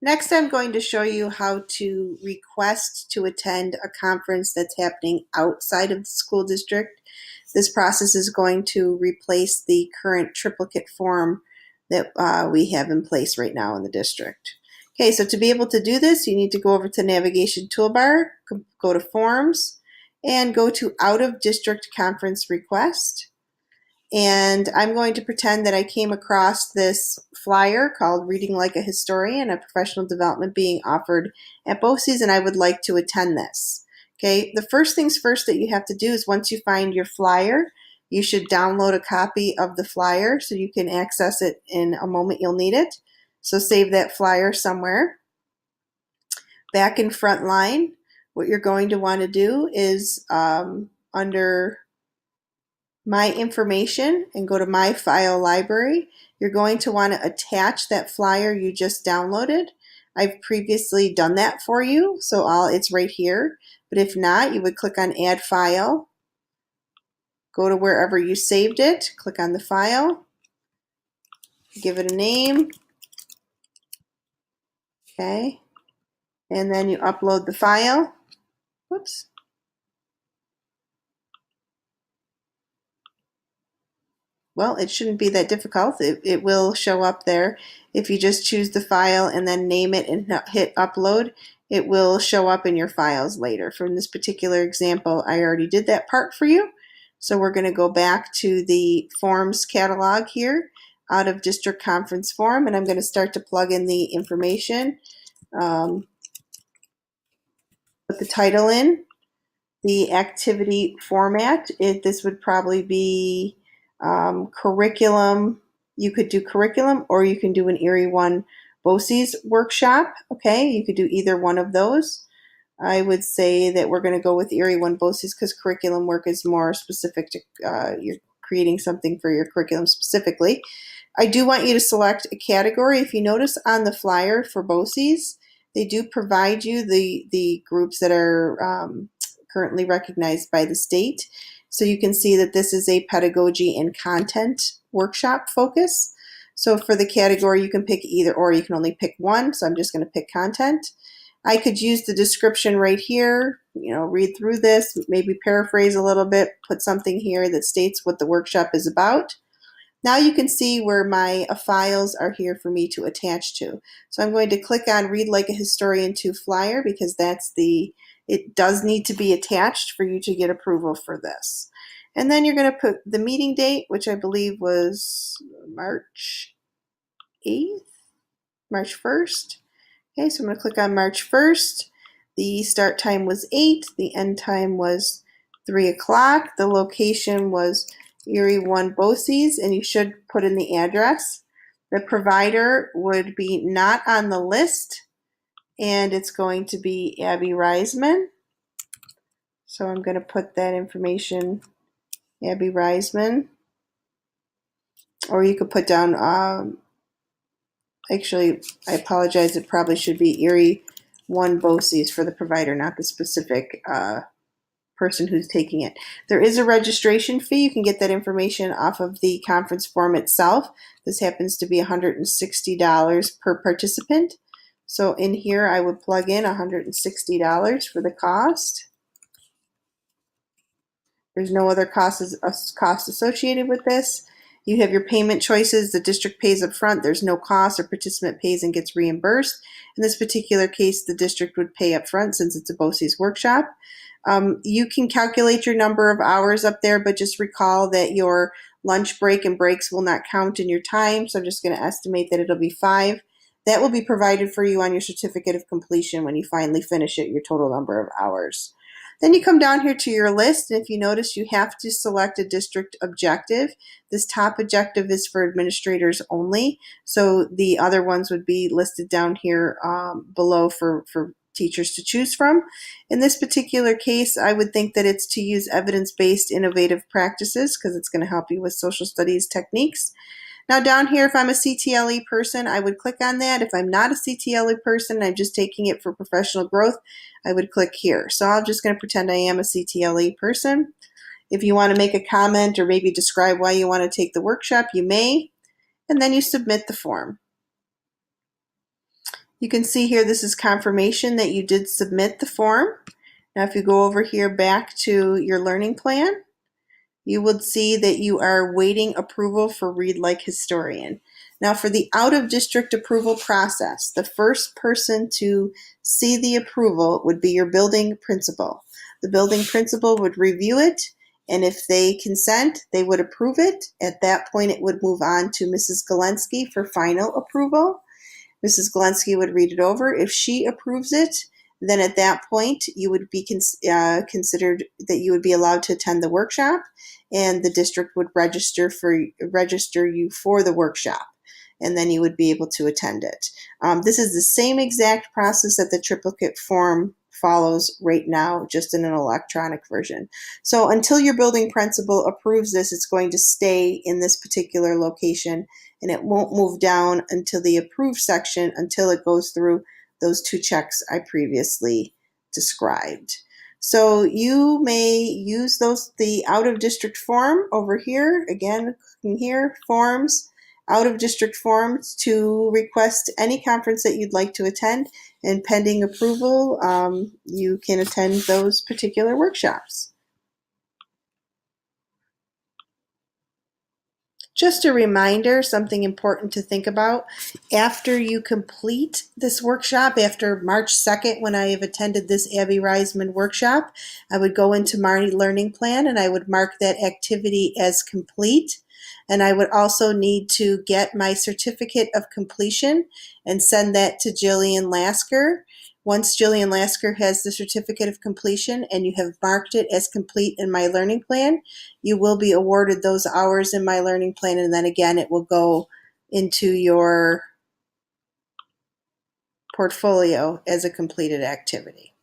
Next, I'm going to show you how to request to attend a conference that's happening outside of the school district. This process is going to replace the current triplicate form that we have in place right now in the district. Okay, so to be able to do this, you need to go over to Navigation Toolbar, go to Forms, and go to Out of District Conference Request. And I'm going to pretend that I came across this flyer called Reading Like a Historian, a professional development being offered at BOCES, and I would like to attend this. Okay, the first things first that you have to do is once you find your flyer, you should download a copy of the flyer so you can access it in a moment you'll need it. So save that flyer somewhere. Back in Frontline, what you're going to want to do is under My Information and go to My File Library. You're going to want to attach that flyer you just downloaded. I've previously done that for you, so it's right here. But if not, you would click on Add File, go to wherever you saved it, click on the file, give it a name, okay, and then you upload the file. Whoops. Well, it shouldn't be that difficult. It will show up there. If you just choose the file and then name it and hit upload, it will show up in your files later. From this particular example, I already did that part for you. So we're going to go back to the forms catalog here, out of district conference form, and I'm going to start to plug in the information. Put the title in, the activity format. This would probably be curriculum. You could do curriculum, or you can do an Erie 1 BOCES workshop. Okay, you could do either one of those. I would say that we're going to go with Erie 1 BOCES because curriculum work is more specific to you're creating something for your curriculum specifically. I do want you to select a category. If you notice on the flyer for BOCES, they do provide you the groups that are currently recognized by the state. So you can see that this is a pedagogy and content workshop focus. So for the category, you can pick either or. You can only pick one, so I'm just going to pick content. I could use the description right here, read through this, maybe paraphrase a little bit, put something here that states what the workshop is about. Now you can see where my files are here for me to attach to. So I'm going to click on Read Like a Historian to Flyer because it does need to be attached for you to get approval for this. And then you're going to put the meeting date, which I believe was March 8th, March 1st. Okay, so I'm going to click on March 1st. The start time was 8. The end time was 3 o'clock. The location was Erie 1 BOCES, and you should put in the address. The provider would be not on the list, and it's going to be Abby Reisman. So I'm going to put that information, Abby Reisman. Or you could put down, actually, I apologize, it probably should be Erie 1 BOCES for the provider, not the specific person who's taking it. There is a registration fee. You can get that information off of the conference form itself. This happens to be $160 per participant. So in here, I would plug in $160 for the cost. There's no other cost associated with this. You have your payment choices. The district pays up front. There's no cost, or participant pays and gets reimbursed. In this particular case, the district would pay up front since it's a BOCES workshop. You can calculate your number of hours up there, but just recall that your lunch break and breaks will not count in your time. So I'm just going to estimate that it'll be 5. That will be provided for you on your certificate of completion when you finally finish it, your total number of hours. Then you come down here to your list, and if you notice, you have to select a district objective. This top objective is for administrators only, so the other ones would be listed down here below for teachers to choose from. In this particular case, I would think that it's to use evidence-based innovative practices because it's going to help you with social studies techniques. Now down here, if I'm a CTLE person, I would click on that. If I'm not a CTLE person, I'm just taking it for professional growth, I would click here. So I'm just going to pretend I am a CTLE person. If you want to make a comment or maybe describe why you want to take the workshop, you may, and then you submit the form. You can see here this is confirmation that you did submit the form. Now if you go over here back to your learning plan, you would see that you are waiting approval for Read Like Historian. Now for the out-of-district approval process, the first person to see the approval would be your building principal. The building principal would review it, and if they consent, they would approve it. At that point, it would move on to Mrs. Galensky for final approval. Mrs. Galensky would read it over. If she approves it, then at that point you would be considered that you would be allowed to attend the workshop, and the district would register you for the workshop, and then you would be able to attend it. This is the same exact process that the triplicate form follows right now, just in an electronic version. So until your building principal approves this, it's going to stay in this particular location, and it won't move down until the approved section until it goes through those two checks I previously described. So you may use the out-of-district form over here, again, clicking here, forms, out-of-district forms to request any conference that you'd like to attend, and pending approval, you can attend those particular workshops. Just a reminder, something important to think about. After you complete this workshop, after March 2nd, when I have attended this Abby Reisman workshop, I would go into my learning plan and I would mark that activity as complete. And I would also need to get my certificate of completion and send that to Jillian Lasker. Once Jillian Lasker has the certificate of completion and you have marked it as complete in my learning plan, you will be awarded those hours in my learning plan, and then again it will go into your portfolio as a completed activity.